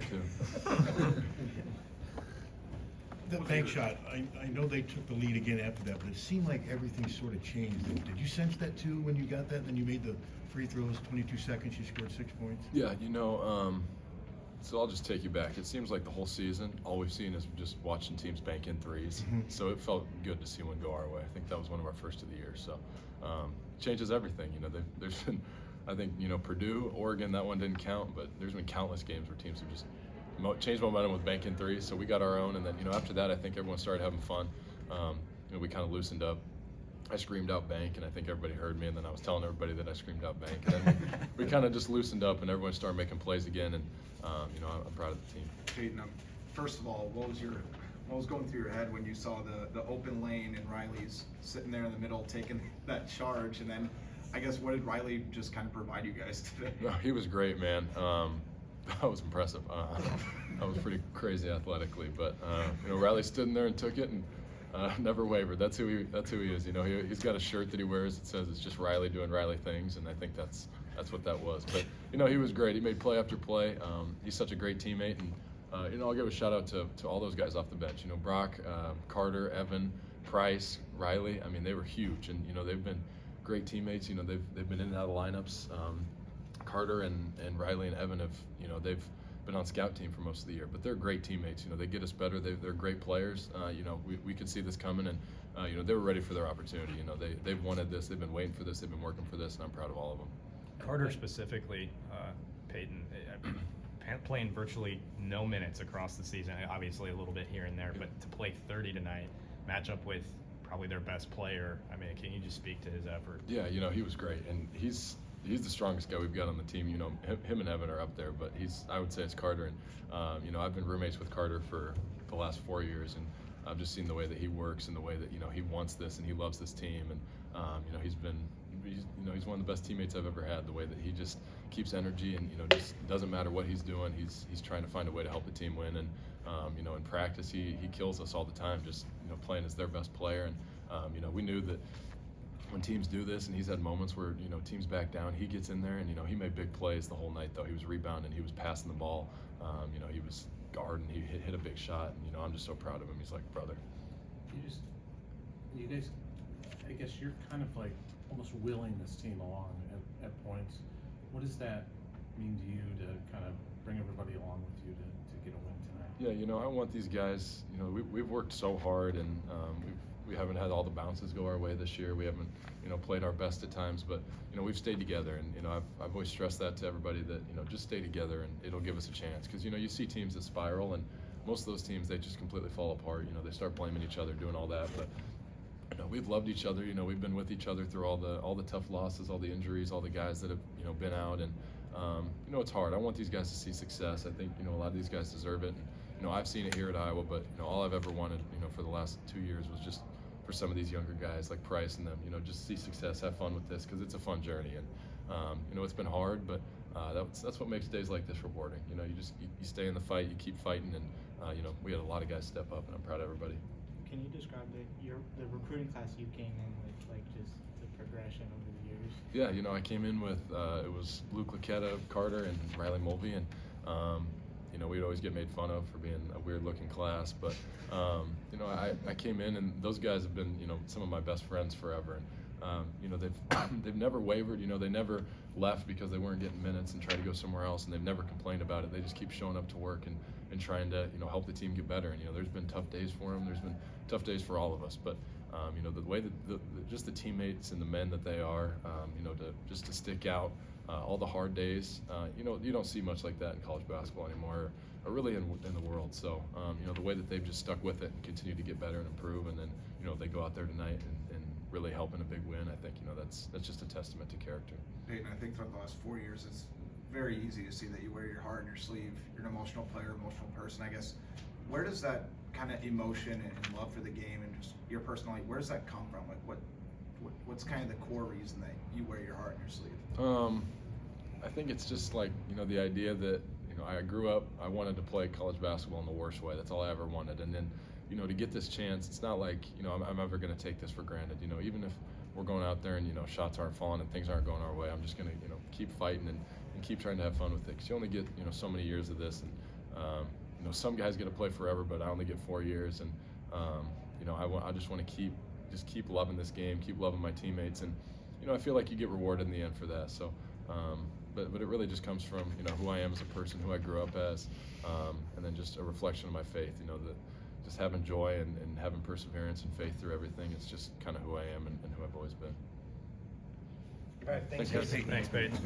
too. The bank shot, I know they took the lead again after that, but it seemed like everything sort of changed. Did you sense that too when you got that and then you made the free throws, 22 seconds, you scored 6 points? Yeah, so I'll just take you back. It seems like the whole season, all we've seen is just watching teams bank in threes. Mm-hmm. So it felt good to see one go our way. I think that was one of our first of the year. So changes everything. There's been, I think, Purdue, Oregon, that one didn't count, but there's been countless games where teams have just changed momentum with banking threes. So we got our own, and then after that, I think everyone started having fun. We kind of loosened up. I screamed out bank, and I think everybody heard me, and then I was telling everybody that I screamed out bank, and then we kind of just loosened up, and everyone started making plays again, and I'm proud of the team. Payton, first of all, what was going through your head when you saw the open lane and Riley's sitting there in the middle taking that charge, and then I guess what did Riley just kind of provide you guys today? No, he was great, man. That was impressive. I was pretty crazy athletically, but Riley stood in there and took it and never wavered. That's who he is. He's got a shirt that he wears that says it's just Riley doing Riley things, and I think that's what that was. But he was great. He made play after play. He's such a great teammate, and I'll give a shout out to all those guys off the bench. Brock, Carter, Evan, Price, Riley. I mean, they were huge, and they've been great teammates. They've been in and out of lineups. Carter and Riley and Evan have they've been on scout team for most of the year, but they're great teammates. They get us better. They're great players. We could see this coming, and they were ready for their opportunity. They've wanted this. They've been waiting for this. They've been working for this, and I'm proud of all of them. Carter specifically, Payton, playing virtually no minutes across the season. Obviously a little bit here and there, but to play 30 tonight, match up with probably their best player. I mean, can you just speak to his effort? Yeah, he was great, and he's the strongest guy we've got on the team. Him and Evan are up there, but I would say it's Carter. And I've been roommates with Carter for the last 4 years, and I've just seen the way that he works and the way that he wants this and he loves this team. And he's one of the best teammates I've ever had. The way that he just keeps energy and just doesn't matter what he's doing, he's trying to find a way to help the team win. And in practice he kills us all the time, just playing as their best player. And we knew that when teams do this, and he's had moments where teams back down, he gets in there and he made big plays the whole night. Though he was rebounding, he was passing the ball, he was guarding, he hit a big shot, and I'm just so proud of him. He's like a brother. You guys, I guess you're kind of like almost willing this team along at points. What does that mean to you to kind of bring everybody along with you to get a win tonight? Yeah, I want these guys. We've worked so hard, and we haven't had all the bounces go our way this year. We haven't, played our best at times, but we've stayed together, and I've always stressed that to everybody that just stay together, and it'll give us a chance. Because you see teams that spiral, and most of those teams they just completely fall apart. They start blaming each other, doing all that, but. We've loved each other. We've been with each other through all the tough losses, all the injuries, all the guys that have been out, and it's hard. I want these guys to see success. I think a lot of these guys deserve it. And, I've seen it here at Iowa, but all I've ever wanted for the last 2 years was just for some of these younger guys like Price and them, just see success, have fun with this, because it's a fun journey. And it's been hard, but that's what makes days like this rewarding. You stay in the fight, you keep fighting, and we had a lot of guys step up, and I'm proud of everybody. Can you describe the recruiting class you came in with, like just the progression over the years? Yeah, I came in with it was Luke Laquetta, Carter, and Riley Mulvey, and we'd always get made fun of for being a weird-looking class, but I came in, and those guys have been some of my best friends forever, and they've never wavered. They never left because they weren't getting minutes and tried to go somewhere else, and they've never complained about it. They just keep showing up to work and trying to help the team get better. And there's been tough days for them. There's been tough days for all of us, but the way that just the teammates and the men that they are, to stick out all the hard days. You don't see much like that in college basketball anymore, or really in the world. So the way that they've just stuck with it and continue to get better and improve, and then they go out there tonight and really help in a big win. I think that's just a testament to character. Payton, I think throughout the last 4 years, it's very easy to see that you wear your heart on your sleeve. You're an emotional player, emotional person. I guess, where does that kind of emotion and love for the game and just your personality, where does that come from? Like what's kind of the core reason that you wear your heart on your sleeve? I think it's just like, the idea that, I grew up, I wanted to play college basketball in the worst way. That's all I ever wanted. And then, to get this chance, it's not like, I'm ever going to take this for granted. Even if we're going out there and, shots aren't falling and things aren't going our way, I'm just going to, keep fighting and keep trying to have fun with it. Because you only get, so many years of this. And, You know, some guys get to play forever, but I only get 4 years, and you know, I just want to keep loving this game, keep loving my teammates, and you know, I feel like you get rewarded in the end for that. So, but it really just comes from, you know, who I am as a person, who I grew up as, and then just a reflection of my faith. You know, that just having joy and having perseverance and faith through everything. It's just kind of who I am and who I've always been. All right, thanks, Thanks, guys. guys. Thanks, Payton.